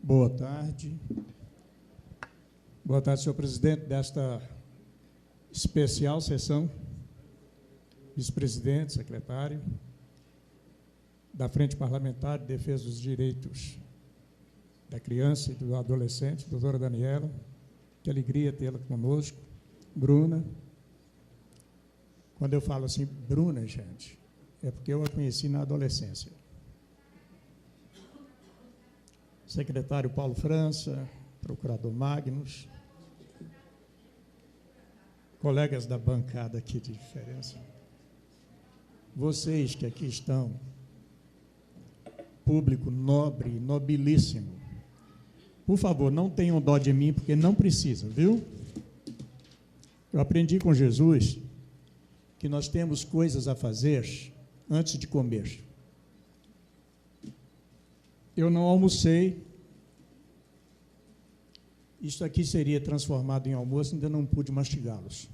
Boa tarde. Boa tarde, senhor presidente desta especial sessão, vice-presidente, secretário, da Frente Parlamentar de Defesa dos Direitos da Criança e do Adolescente, doutora Daniela, que alegria tê-la conosco, Bruna. Quando eu falo assim, Bruna, gente, é porque eu a conheci na adolescência. Secretário Paulo França, procurador Magnus, colegas da bancada aqui de diferença, vocês que aqui estão, público nobre, nobilíssimo, por favor, não tenham dó de mim, porque não precisa, viu? Eu aprendi com Jesus que nós temos coisas a fazer antes de comer. Eu não almocei, isso aqui seria transformado em almoço, ainda não pude mastigá-los.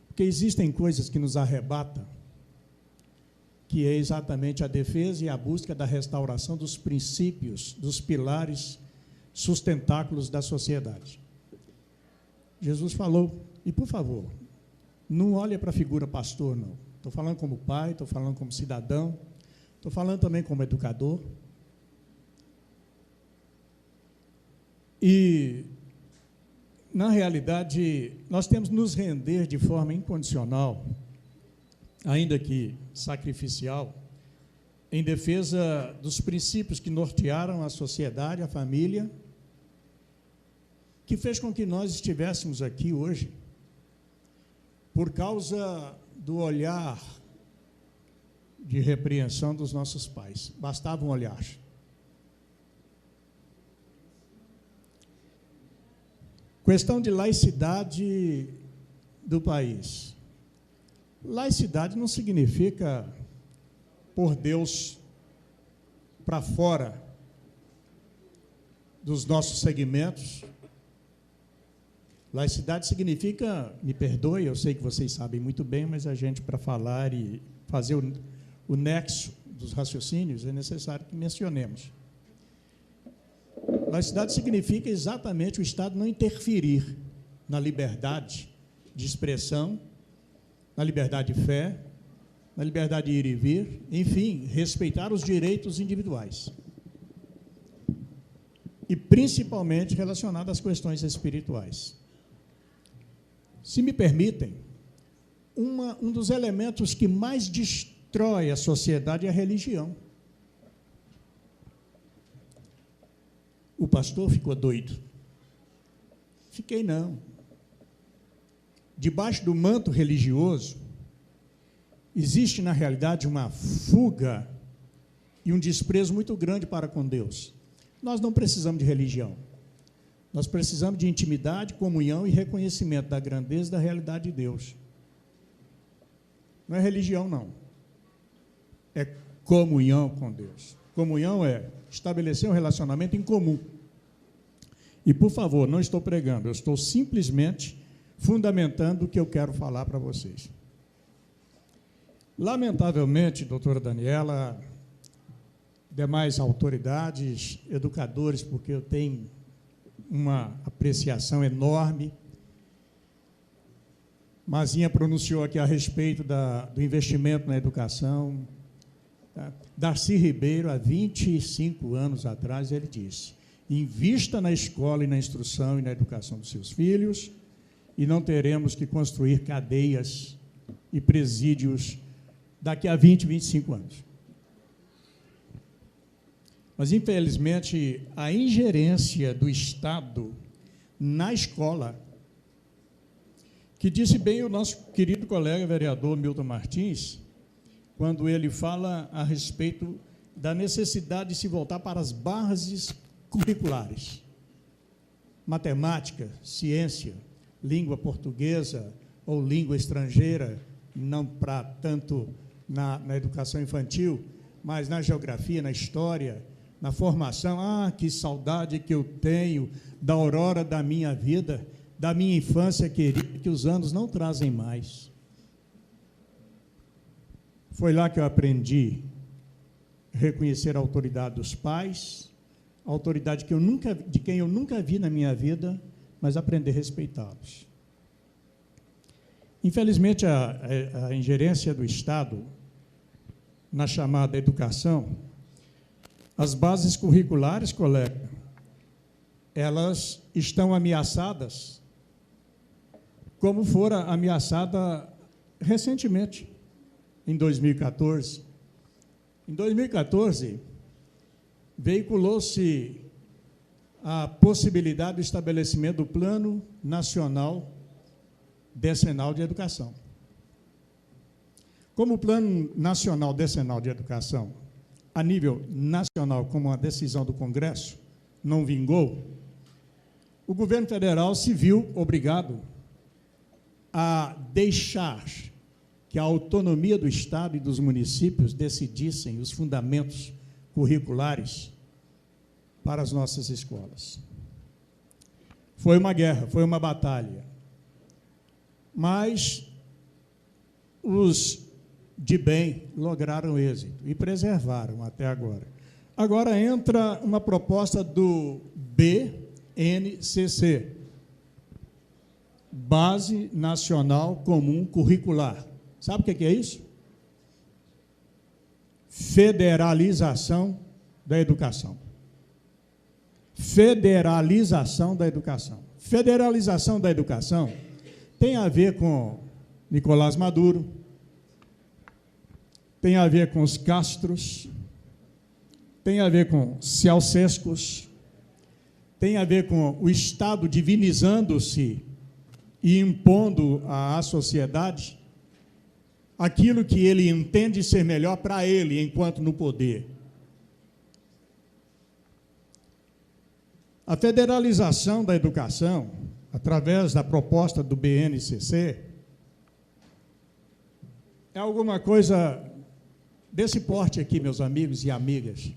Porque existem coisas que nos arrebatam, que é exatamente a defesa e a busca da restauração dos princípios, dos pilares sustentáculos da sociedade. Jesus falou, e por favor, não olhe para a figura pastor, não. Estou falando como pai, estou falando como cidadão, estou falando também como educador. E, na realidade, nós temos que nos render de forma incondicional, ainda que sacrificial, em defesa dos princípios que nortearam a sociedade, a família, que fez com que nós estivéssemos aqui hoje, por causa do olhar de repreensão dos nossos pais. Bastava um olhar. Questão de laicidade do país. Laicidade não significa pôr Deus para fora dos nossos segmentos. Laicidade significa, me perdoe, eu sei que vocês sabem muito bem, mas a gente, para falar e fazer o nexo dos raciocínios, é necessário que mencionemos. Laicidade significa exatamente o Estado não interferir na liberdade de expressão, na liberdade de fé, na liberdade de ir e vir, enfim, respeitar os direitos individuais. E principalmente relacionado às questões espirituais. Se me permitem, um dos elementos que mais destrói a sociedade é a religião. O pastor ficou doido. Fiquei não. Debaixo do manto religioso, existe, na realidade, uma fuga e um desprezo muito grande para com Deus. Nós não precisamos de religião. Nós precisamos de intimidade, comunhão e reconhecimento da grandeza e da realidade de Deus. Não é religião, não. É comunhão com Deus. Comunhão é estabelecer um relacionamento em comum. E, por favor, não estou pregando, eu estou simplesmente fundamentando o que eu quero falar para vocês. Lamentavelmente, doutora Daniela, demais autoridades, educadores, porque eu tenho uma apreciação enorme, Mazinha pronunciou aqui a respeito do investimento na educação. Tá? Darcy Ribeiro, há 25 anos atrás, ele disse: invista na escola e na instrução e na educação dos seus filhos, e não teremos que construir cadeias e presídios daqui a 20, 25 anos. Mas, infelizmente, a ingerência do Estado na escola, que disse bem o nosso querido colega vereador Milton Martins, quando ele fala a respeito da necessidade de se voltar para as bases curriculares. Matemática, ciência, língua portuguesa ou língua estrangeira, não para tanto na educação infantil, mas na geografia, na história, na formação. Ah, que saudade que eu tenho da aurora da minha vida, da minha infância querida, que os anos não trazem mais. Foi lá que eu aprendi a reconhecer a autoridade dos pais, autoridade de quem eu nunca vi na minha vida, mas aprender a respeitá-los. Infelizmente, a ingerência do Estado na chamada educação, as bases curriculares, colega, elas estão ameaçadas, como fora ameaçada recentemente, em 2014. Em 2014, veiculou-se a possibilidade do estabelecimento do Plano Nacional Decenal de Educação. Como o Plano Nacional Decenal de Educação, a nível nacional, como uma decisão do Congresso, não vingou, o governo federal se viu obrigado a deixar que a autonomia do Estado e dos municípios decidissem os fundamentos curriculares para as nossas escolas. Foi uma guerra, foi uma batalha, mas os de bem lograram êxito e preservaram até agora. Agora entra uma proposta do BNCC, Base Nacional Comum Curricular. Sabe o que é isso? Federalização da educação. Federalização da educação. Federalização da educação tem a ver com Nicolás Maduro, tem a ver com os Castros, tem a ver com Ceausescos, tem a ver com o Estado divinizando-se e impondo à sociedade aquilo que ele entende ser melhor para ele, enquanto no poder. A federalização da educação, através da proposta do BNCC, é alguma coisa desse porte aqui, meus amigos e amigas.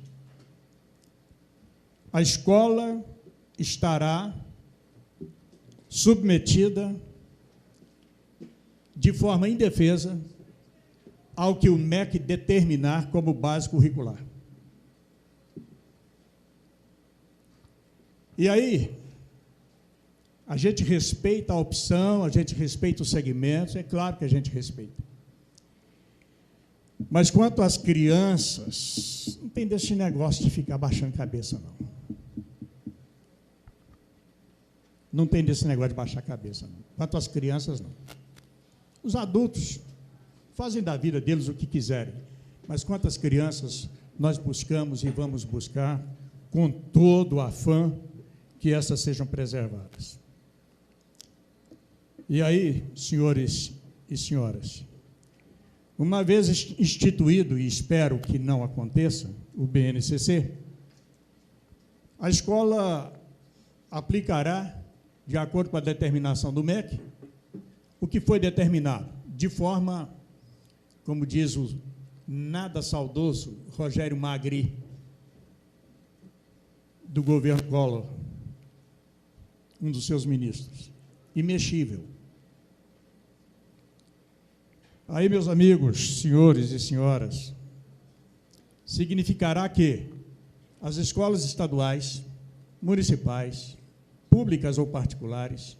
A escola estará submetida de forma indefesa ao que o MEC determinar como base curricular. E aí, a gente respeita a opção, a gente respeita os segmentos, é claro que a gente respeita. Mas quanto às crianças, não tem desse negócio de ficar baixando cabeça, não. Não tem desse negócio de baixar a cabeça, não. Quanto às crianças, não. Os adultos fazem da vida deles o que quiserem, mas quanto às crianças, nós buscamos e vamos buscar com todo o afã que essas sejam preservadas. E aí, senhores e senhoras, uma vez instituído, e espero que não aconteça, o BNCC, a escola aplicará, de acordo com a determinação do MEC, o que foi determinado, de forma, como diz o nada saudoso Rogério Magri, do governo Collor, um dos seus ministros, imexível. Aí, meus amigos, senhores e senhoras, significará que as escolas estaduais, municipais, públicas ou particulares,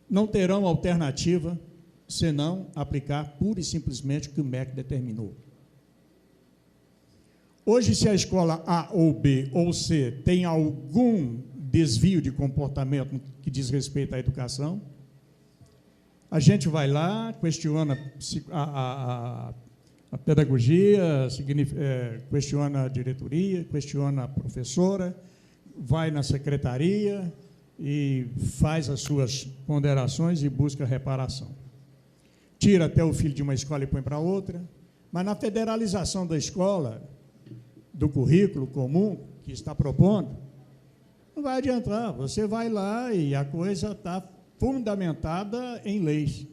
não terão alternativa senão aplicar pura e simplesmente o que o MEC determinou. Hoje, se a escola A ou B ou C tem algum desvio de comportamento que diz respeito à educação, a gente vai lá, questiona a pedagogia, questiona a diretoria, questiona a professora, vai na secretaria e faz as suas ponderações e busca reparação. Tira até o filho de uma escola e põe para outra, mas na federalização da escola, do currículo comum que está propondo, não vai adiantar, você vai lá e a coisa está fundamentada em leis.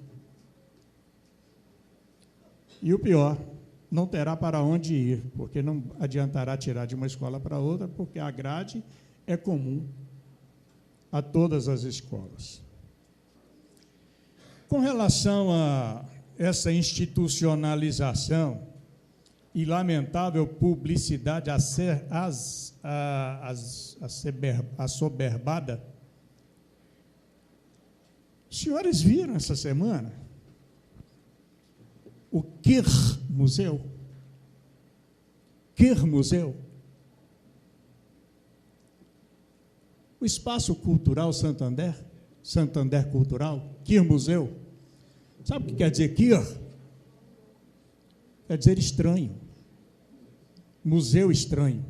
E o pior, não terá para onde ir, porque não adiantará tirar de uma escola para outra, porque a grade é comum a todas as escolas. Com relação a essa institucionalização e lamentável publicidade assoberbada. Os senhores viram essa semana o Queer Museu? Queer Museu? O Espaço Cultural Santander Cultural, Queer Museu. Sabe o que quer dizer queer? Quer dizer estranho. Museu estranho.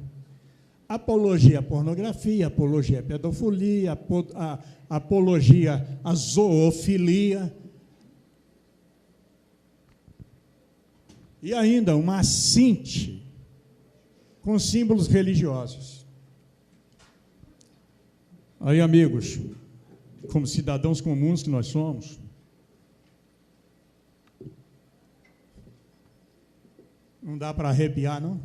Apologia à pornografia, apologia à pedofilia, apologia à zoofilia. E ainda uma assinte com símbolos religiosos. Aí, amigos, como cidadãos comuns que nós somos, não dá para arrepiar, não?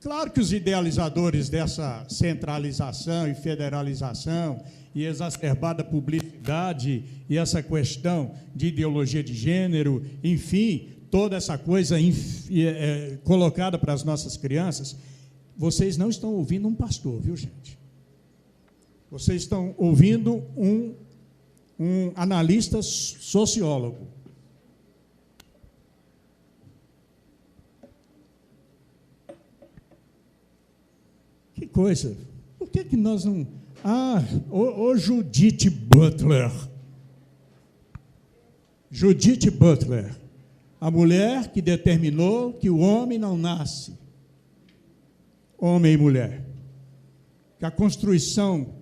Claro que os idealizadores dessa centralização e federalização e exacerbada publicidade e essa questão de ideologia de gênero, enfim, toda essa coisa colocada para as nossas crianças, vocês não estão ouvindo um pastor, viu, gente? Vocês estão ouvindo um analista sociólogo. Que coisa! Por que nós não... ô Judith Butler. Judith Butler, a mulher que determinou que o homem não nasce, homem e mulher. Que a construção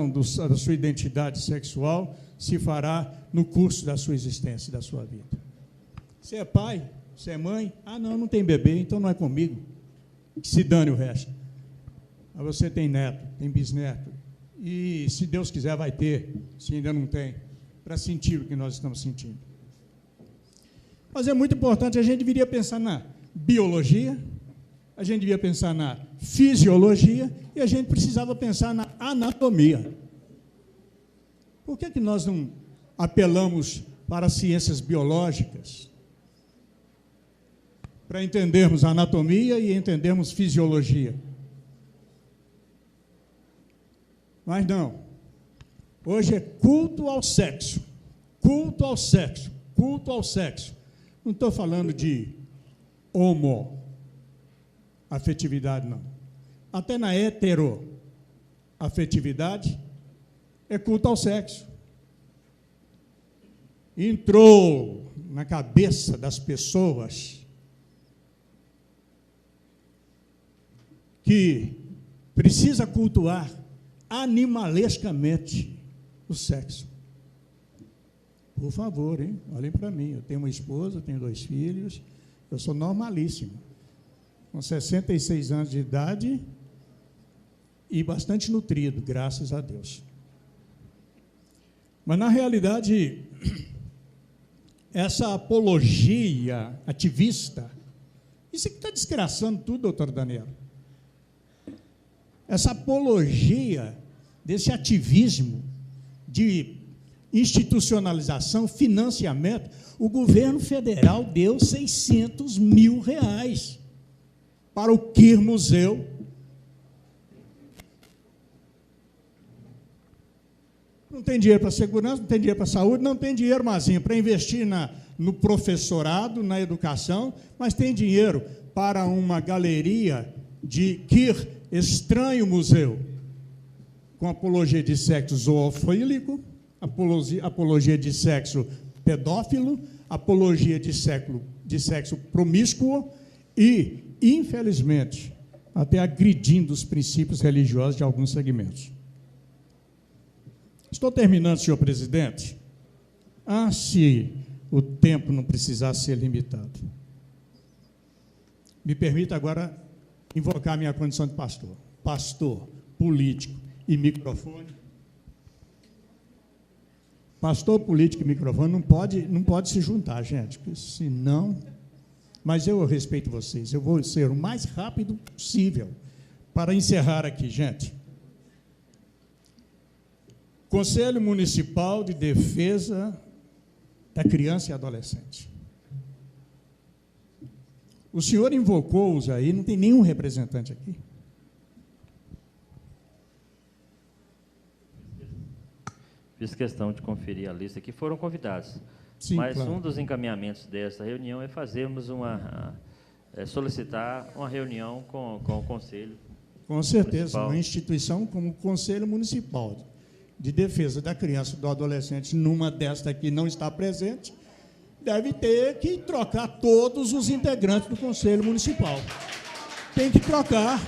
da sua identidade sexual se fará no curso da sua existência e da sua vida. Você é pai? Você é mãe? Não tem bebê, então não é comigo. Que se dane o resto. Mas você tem neto, tem bisneto, e se Deus quiser vai ter, se ainda não tem, para sentir o que nós estamos sentindo. Mas é muito importante, a gente deveria pensar na biologia, a gente devia pensar na fisiologia e a gente precisava pensar na anatomia. Por que nós não apelamos para as ciências biológicas? Para entendermos a anatomia e entendermos fisiologia. Mas não. Hoje é culto ao sexo. Culto ao sexo. Culto ao sexo. Não estou falando de homoafetividade, não. Até na heteroafetividade é culto ao sexo. Entrou na cabeça das pessoas que precisa cultuar animalescamente o sexo. Por favor, hein? Olhem para mim. Eu tenho uma esposa, tenho 2 filhos, eu sou normalíssimo. Com 66 anos de idade e bastante nutrido, graças a Deus. Mas, na realidade, essa apologia ativista, isso aqui está desgraçando tudo, doutor Daniel. Essa apologia desse ativismo de institucionalização, financiamento, o governo federal deu R$600 mil para o Queer Museu. Não tem dinheiro para segurança, não tem dinheiro para saúde, não tem dinheiro, Mazinho, para investir no professorado, na educação, mas tem dinheiro para uma galeria de Queer Estranho Museu, com apologia de sexo zoofílico, apologia de sexo pedófilo, apologia de sexo promíscuo e, infelizmente, até agredindo os princípios religiosos de alguns segmentos. Estou terminando, senhor presidente. Se o tempo não precisasse ser limitado. Me permita agora invocar minha condição de pastor. Pastor, político e microfone. Pastor, político e microfone não pode se juntar, gente, porque senão... Mas eu respeito vocês, eu vou ser o mais rápido possível para encerrar aqui, gente. Conselho Municipal de Defesa da Criança e Adolescente. O senhor invocou-os aí, não tem nenhum representante aqui. Fiz questão de conferir a lista aqui, foram convidados. Sim, mas claro. um dos encaminhamentos dessa reunião é fazermos solicitar uma reunião com o Conselho. Com certeza, Municipal. uma instituição como o Conselho Municipal de Defesa da Criança e do Adolescente, numa desta aqui não está presente, deve ter que trocar todos os integrantes do Conselho Municipal. Tem que trocar.